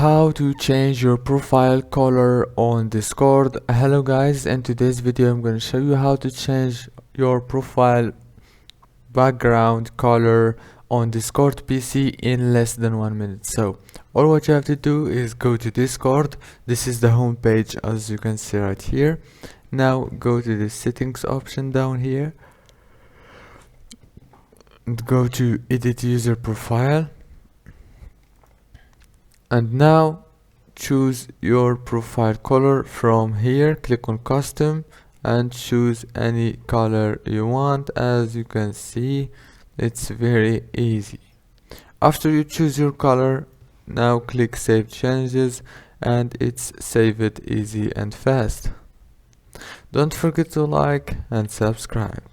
How to change your profile color on Discord. Hello guys, in today's video I'm going to show you how to change your profile background color on Discord PC in less than 1 minute. So all what you have to do is go to Discord. This is the home page as you can see right here. Now go to the settings option down here and go to edit user profile. And now choose your profile color from here. Click on custom and choose any color you want. As you can see, it's very easy. After you choose your color, now click save changes and it's save it easy and fast. Don't forget to like and subscribe.